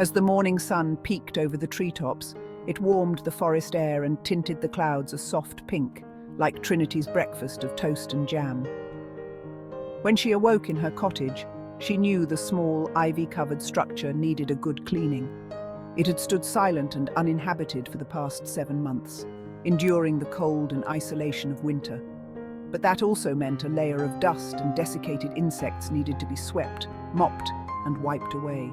As the morning sun peeked over the treetops, it warmed the forest air and tinted the clouds a soft pink, like Trinity's breakfast of toast and jam. When she awoke in her cottage, she knew the small, ivy-covered structure needed a good cleaning. It had stood silent and uninhabited for the past 7 months, enduring the cold and isolation of winter. But that also meant a layer of dust and desiccated insects needed to be swept, mopped, and wiped away.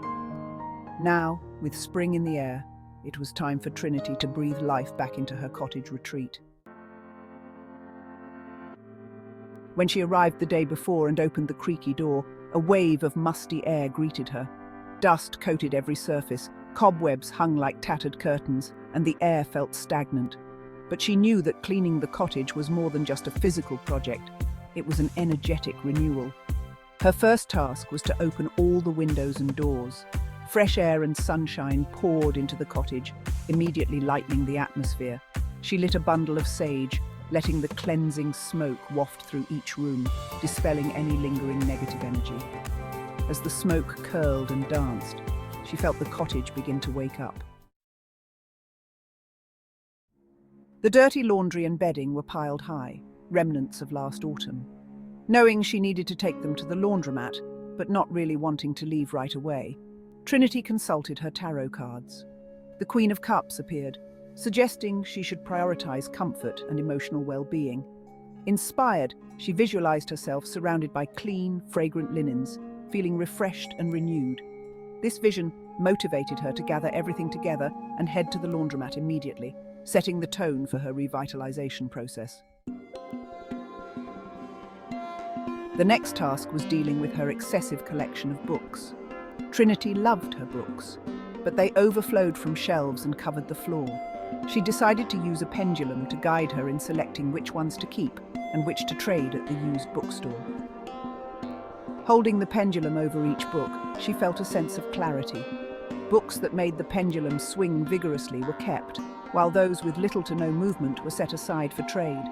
Now, with spring in the air, it was time for Trinity to breathe life back into her cottage retreat. When she arrived the day before and opened the creaky door, a wave of musty air greeted her. Dust coated every surface, cobwebs hung like tattered curtains, and the air felt stagnant. But she knew that cleaning the cottage was more than just a physical project. It was an energetic renewal. Her first task was to open all the windows and doors. Fresh air and sunshine poured into the cottage, immediately lightening the atmosphere. She lit a bundle of sage, letting the cleansing smoke waft through each room, dispelling any lingering negative energy. As the smoke curled and danced, she felt the cottage begin to wake up. The dirty laundry and bedding were piled high, remnants of last autumn. Knowing she needed to take them to the laundromat, but not really wanting to leave right away, Trinity consulted her tarot cards. The Queen of Cups appeared, suggesting she should prioritize comfort and emotional well-being. Inspired, she visualized herself surrounded by clean, fragrant linens, feeling refreshed and renewed. This vision motivated her to gather everything together and head to the laundromat immediately, setting the tone for her revitalization process. The next task was dealing with her excessive collection of books. Trinity loved her books, but they overflowed from shelves and covered the floor. She decided to use a pendulum to guide her in selecting which ones to keep and which to trade at the used bookstore. Holding the pendulum over each book, she felt a sense of clarity. Books that made the pendulum swing vigorously were kept, while those with little to no movement were set aside for trade.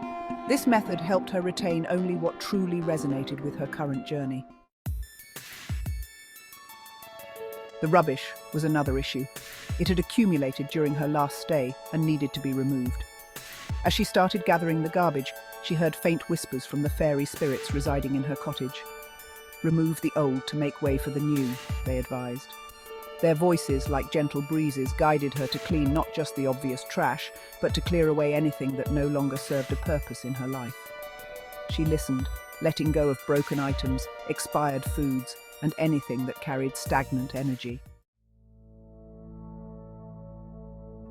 This method helped her retain only what truly resonated with her current journey. The rubbish was another issue. It had accumulated during her last stay and needed to be removed. As she started gathering the garbage, she heard faint whispers from the fairy spirits residing in her cottage. "Remove the old to make way for the new," they advised. Their voices, like gentle breezes, guided her to clean not just the obvious trash, but to clear away anything that no longer served a purpose in her life. She listened, letting go of broken items, expired foods, and anything that carried stagnant energy.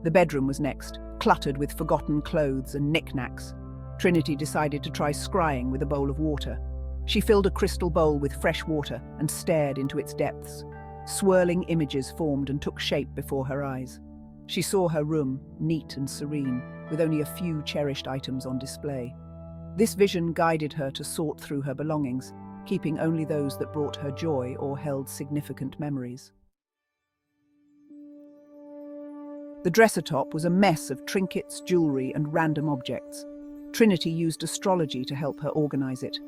The bedroom was next, cluttered with forgotten clothes and knickknacks. Trinity decided to try scrying with a bowl of water. She filled a crystal bowl with fresh water and stared into its depths. Swirling images formed and took shape before her eyes. She saw her room, neat and serene, with only a few cherished items on display. This vision guided her to sort through her belongings, keeping only those that brought her joy or held significant memories. The dresser top was a mess of trinkets, jewelry, and random objects. Trinity used astrology to help her organize it.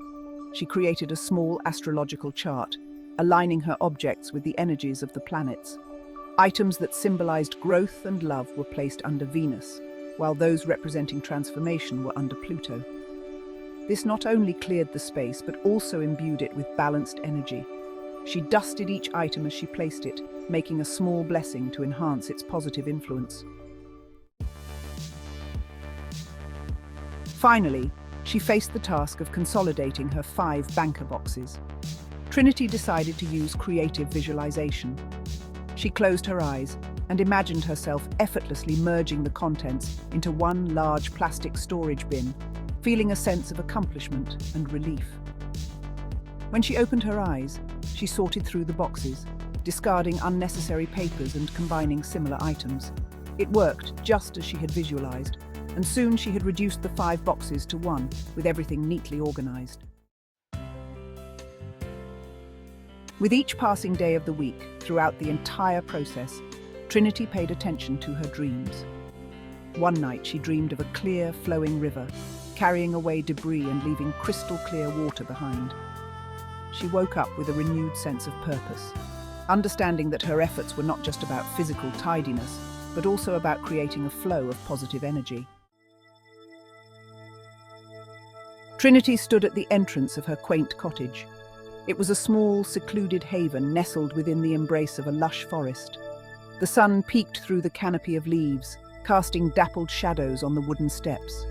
She created a small astrological chart, aligning her objects with the energies of the planets. Items that symbolized growth and love were placed under Venus, while those representing transformation were under Pluto. This not only cleared the space, but also imbued it with balanced energy. She dusted each item as she placed it, making a small blessing to enhance its positive influence. Finally, she faced the task of consolidating her 5 banker boxes. Trinity decided to use creative visualization. She closed her eyes and imagined herself effortlessly merging the contents into one large plastic storage bin, feeling a sense of accomplishment and relief. When she opened her eyes, she sorted through the boxes, discarding unnecessary papers and combining similar items. It worked just as she had visualized, and soon she had reduced the 5 boxes to 1, with everything neatly organized. With each passing day of the week, throughout the entire process, Trinity paid attention to her dreams. One night she dreamed of a clear, flowing river, carrying away debris and leaving crystal clear water behind. She woke up with a renewed sense of purpose. understanding that her efforts were not just about physical tidiness, but also about creating a flow of positive energy. Trinity stood at the entrance of her quaint cottage. It was a small, secluded haven nestled within the embrace of a lush forest. The sun peeked through the canopy of leaves, casting dappled shadows on the wooden steps.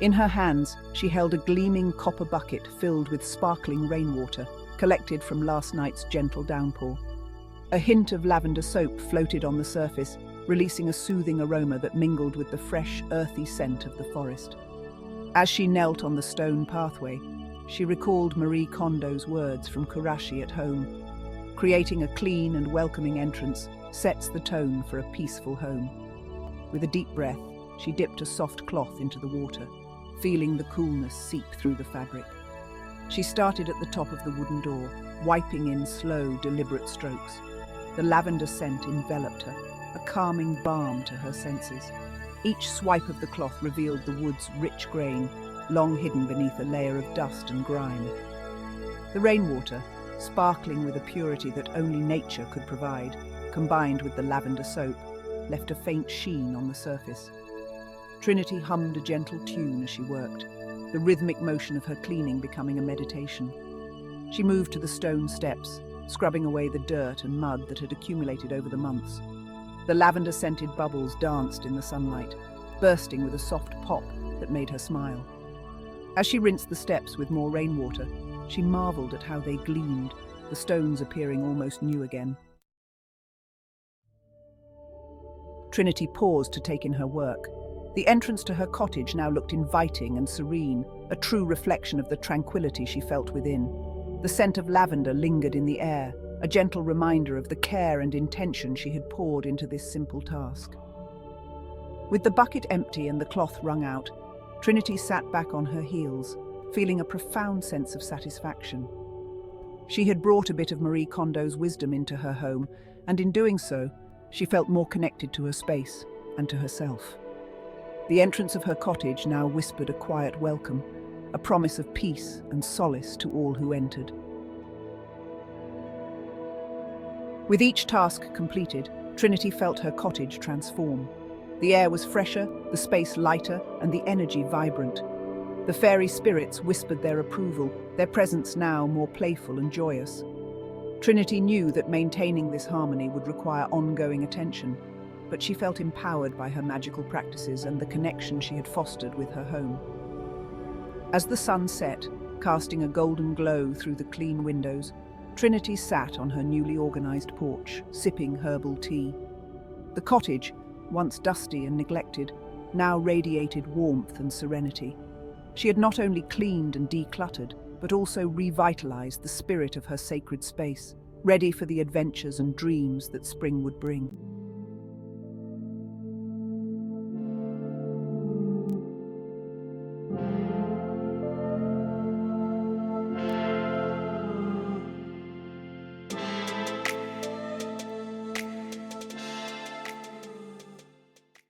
In her hands, she held a gleaming copper bucket filled with sparkling rainwater, collected from last night's gentle downpour. A hint of lavender soap floated on the surface, releasing a soothing aroma that mingled with the fresh, earthy scent of the forest. As she knelt on the stone pathway, she recalled Marie Kondo's words from Kurashi at home. Creating a clean and welcoming entrance sets the tone for a peaceful home. With a deep breath, she dipped a soft cloth into the water, feeling the coolness seep through the fabric. She started at the top of the wooden door, wiping in slow, deliberate strokes. The lavender scent enveloped her, a calming balm to her senses. Each swipe of the cloth revealed the wood's rich grain, long hidden beneath a layer of dust and grime. The rainwater, sparkling with a purity that only nature could provide, combined with the lavender soap, left a faint sheen on the surface. Trinity hummed a gentle tune as she worked, the rhythmic motion of her cleaning becoming a meditation. She moved to the stone steps, scrubbing away the dirt and mud that had accumulated over the months. The lavender-scented bubbles danced in the sunlight, bursting with a soft pop that made her smile. As she rinsed the steps with more rainwater, she marveled at how they gleamed, the stones appearing almost new again. Trinity paused to take in her work. The entrance to her cottage now looked inviting and serene, a true reflection of the tranquility she felt within. The scent of lavender lingered in the air, a gentle reminder of the care and intention she had poured into this simple task. With the bucket empty and the cloth wrung out, Trinity sat back on her heels, feeling a profound sense of satisfaction. She had brought a bit of Marie Kondo's wisdom into her home, and in doing so, she felt more connected to her space and to herself. The entrance of her cottage now whispered a quiet welcome, a promise of peace and solace to all who entered. With each task completed, Trinity felt her cottage transform. The air was fresher, the space lighter, and the energy vibrant. The fairy spirits whispered their approval, their presence now more playful and joyous. Trinity knew that maintaining this harmony would require ongoing attention, but she felt empowered by her magical practices and the connection she had fostered with her home. As the sun set, casting a golden glow through the clean windows, Trinity sat on her newly organized porch, sipping herbal tea. The cottage, once dusty and neglected, now radiated warmth and serenity. She had not only cleaned and decluttered, but also revitalized the spirit of her sacred space, ready for the adventures and dreams that spring would bring.